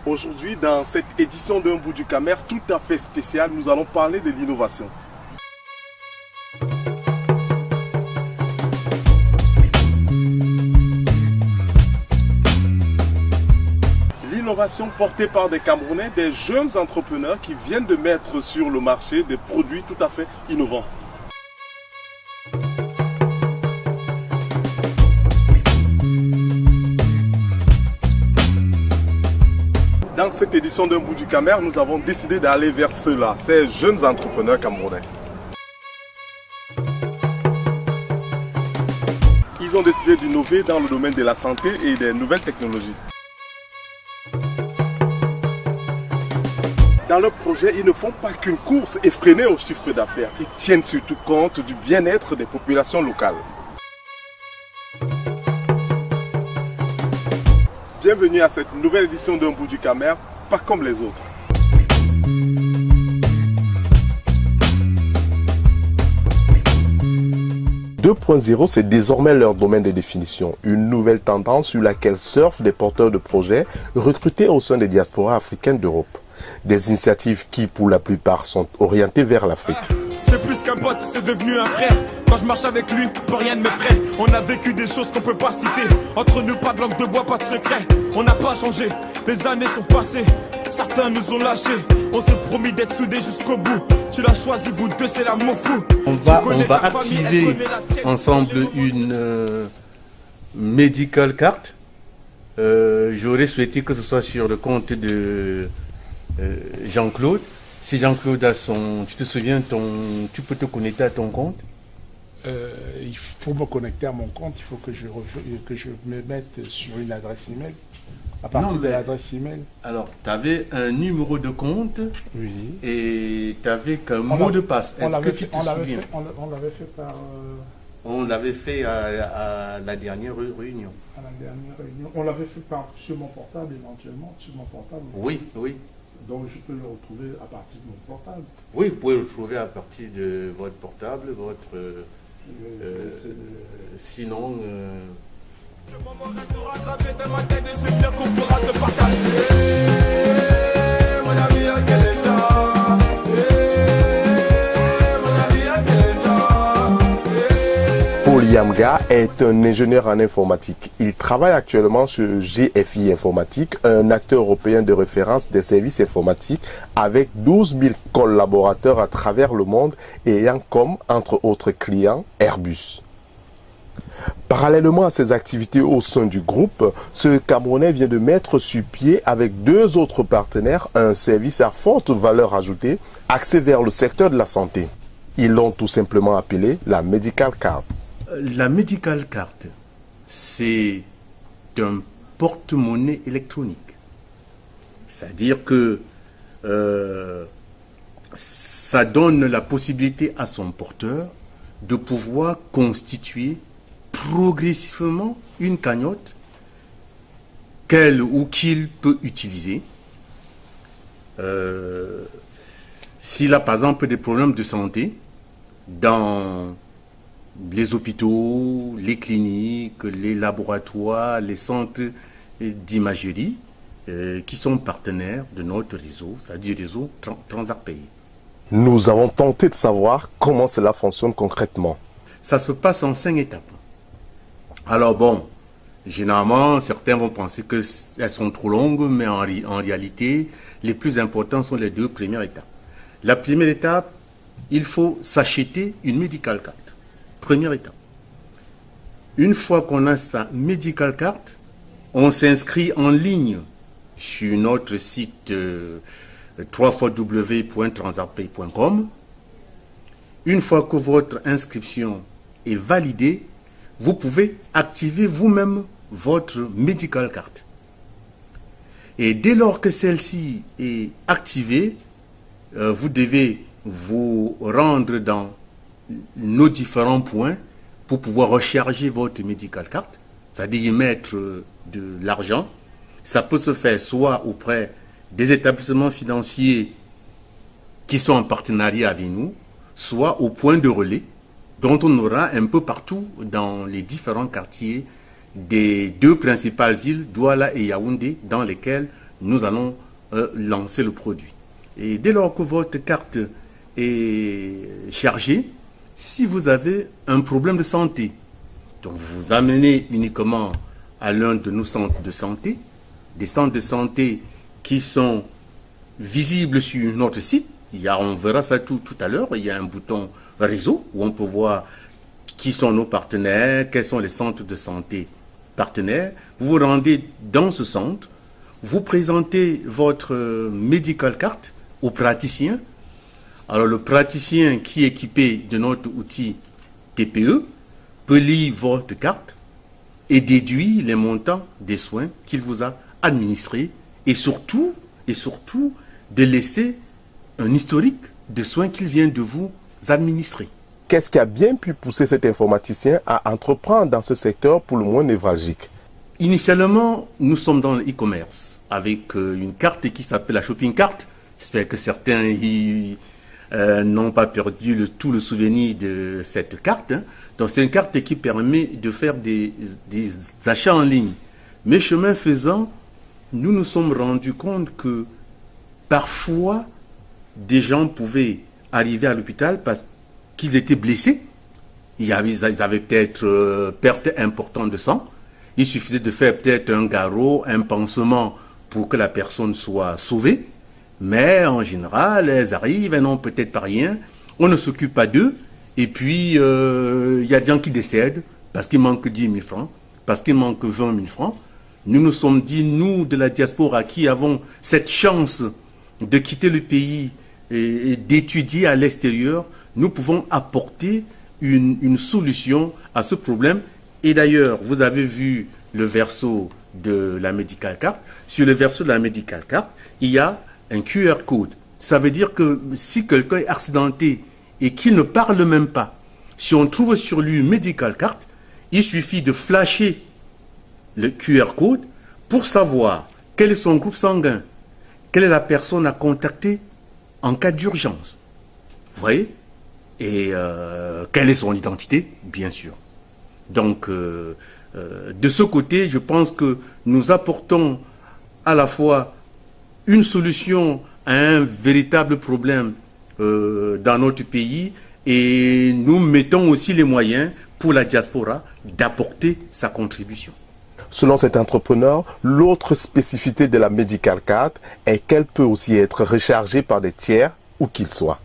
Aujourd'hui, dans cette édition d'Un bout du Camer tout à fait spéciale, nous allons parler de l'innovation. L'innovation portée par des Camerounais, des jeunes entrepreneurs qui viennent de mettre sur le marché des produits tout à fait innovants. Dans cette édition d'Un bout du Camer, nous avons décidé d'aller vers ceux-là, ces jeunes entrepreneurs camerounais. Ils ont décidé d'innover dans le domaine de la santé et des nouvelles technologies. Dans leur projet, ils ne font pas qu'une course effrénée au chiffre d'affaires. Ils tiennent surtout compte du bien-être des populations locales. Bienvenue à cette nouvelle édition d'Un bout du Camer, pas comme les autres. « 2.0 » c'est désormais leur domaine de définition, une nouvelle tendance sur laquelle surfent des porteurs de projets recrutés au sein des diasporas africaines d'Europe. Des initiatives qui, pour la plupart, sont orientées vers l'Afrique. C'est plus qu'un pote, c'est devenu un frère. Quand je marche avec lui, plus rien ne m'effraie. On a vécu des choses qu'on peut pas citer. Entre nous, pas de langue de bois, pas de secret. On n'a pas changé, les années sont passées. Certains nous ont lâchés. On s'est promis d'être soudés jusqu'au bout. Tu l'as choisi, vous deux, c'est l'amour fou. On va activer ensemble une medical card. J'aurais souhaité que ce soit sur le compte de Jean-Claude. Si Jean-Claude a son... Tu te souviens, tu peux te connecter à ton compte? Il faut me connecter à mon compte, il faut que je me mette sur une adresse email. À partir de l'adresse email. Alors, tu avais un numéro de compte, oui, et tu avais qu'un mot de passe. Est-ce que tu te souviens? On l'avait fait par... On l'avait fait à la dernière réunion. À la dernière réunion. On l'avait fait sur mon portable éventuellement, sur mon portable. Oui, oui. Donc je peux le retrouver à partir de mon portable. Oui, vous pouvez le trouver à partir de votre portable, sinon... Ce moment restera gravé dans ma tête et c'est bien qu'on pourra se partager. Mon ami, à quel état? Mon ami, à quel état? Paul Yamga est un ingénieur en informatique. Il travaille actuellement sur GFI Informatique, un acteur européen de référence des services informatiques avec 12 000 collaborateurs à travers le monde et ayant comme, entre autres clients, Airbus. Parallèlement à ses activités au sein du groupe, ce Camerounais vient de mettre sur pied avec deux autres partenaires un service à forte valeur ajoutée axé vers le secteur de la santé. Ils l'ont tout simplement appelé la Medical Card. La Medical Card, c'est un porte-monnaie électronique. C'est-à-dire que ça donne la possibilité à son porteur de pouvoir constituer progressivement une cagnotte qu'elle ou qu'il peut utiliser. S'il a par exemple des problèmes de santé dans les hôpitaux, les cliniques, les laboratoires, les centres d'imagerie qui sont partenaires de notre réseau, c'est-à-dire réseau Transarc-Pays. Nous avons tenté de savoir comment cela fonctionne concrètement. Ça se passe en 5 étapes. Alors bon, généralement, certains vont penser qu'elles sont trop longues, mais en réalité, les plus importantes sont les 2 premières étapes. La première étape, il faut s'acheter une medical card. Première étape. Une fois qu'on a sa medical card, on s'inscrit en ligne sur notre site www.transarc-pays.com. Une fois que votre inscription est validée, vous pouvez activer vous-même votre medical card. Et dès lors que celle-ci est activée, vous devez vous rendre dans nos différents points pour pouvoir recharger votre medical card, c'est-à-dire y mettre de l'argent. Ça peut se faire soit auprès des établissements financiers qui sont en partenariat avec nous, soit au point de relais, dont on aura un peu partout dans les différents quartiers des deux principales villes, Douala et Yaoundé, dans lesquelles nous allons lancer le produit. Et dès lors que votre carte est chargée, si vous avez un problème de santé, donc vous vous amenez uniquement à l'un de nos centres de santé, des centres de santé qui sont visibles sur notre site. On verra ça tout à l'heure. Il y a un bouton réseau où on peut voir qui sont nos partenaires, quels sont les centres de santé partenaires. Vous vous rendez dans ce centre, vous présentez votre medical card au praticien. Alors le praticien qui est équipé de notre outil TPE peut lire votre carte et déduire les montants des soins qu'il vous a administrés et surtout de laisser un historique de soins qu'il vient de vous administrer. Qu'est-ce qui a bien pu pousser cet informaticien à entreprendre dans ce secteur pour le moins névralgique? Initialement, nous sommes dans le e-commerce avec une carte qui s'appelle la shopping cart. J'espère que certains n'ont pas perdu tout le souvenir de cette carte. Donc c'est une carte qui permet de faire des achats en ligne. Mais chemin faisant, nous nous sommes rendus compte que parfois, des gens pouvaient arriver à l'hôpital parce qu'ils étaient blessés. Ils avaient peut-être perte importante de sang. Il suffisait de faire peut-être un garrot, un pansement pour que la personne soit sauvée. Mais en général, elles arrivent, elles n'ont peut-être pas rien. On ne s'occupe pas d'eux. Et puis, il y a des gens qui décèdent parce qu'il manque 10 000 francs, parce qu'il manque 20 000 francs. Nous nous sommes dit, nous de la diaspora qui avons cette chance de quitter le pays et d'étudier à l'extérieur, nous pouvons apporter une solution à ce problème. Et d'ailleurs, vous avez vu le verso de la medical card. Sur le verso de la medical card, il y a un QR code. Ça veut dire que si quelqu'un est accidenté et qu'il ne parle même pas, si on trouve sur lui une medical card, il suffit de flasher le QR code pour savoir quel est son groupe sanguin, quelle est la personne à contacter en cas d'urgence. Vous voyez? Et quelle est son identité, bien sûr. Donc, de ce côté, je pense que nous apportons à la fois une solution à un véritable problème dans notre pays et nous mettons aussi les moyens pour la diaspora d'apporter sa contribution. Selon cet entrepreneur, l'autre spécificité de la medical card est qu'elle peut aussi être rechargée par des tiers, où qu'ils soient.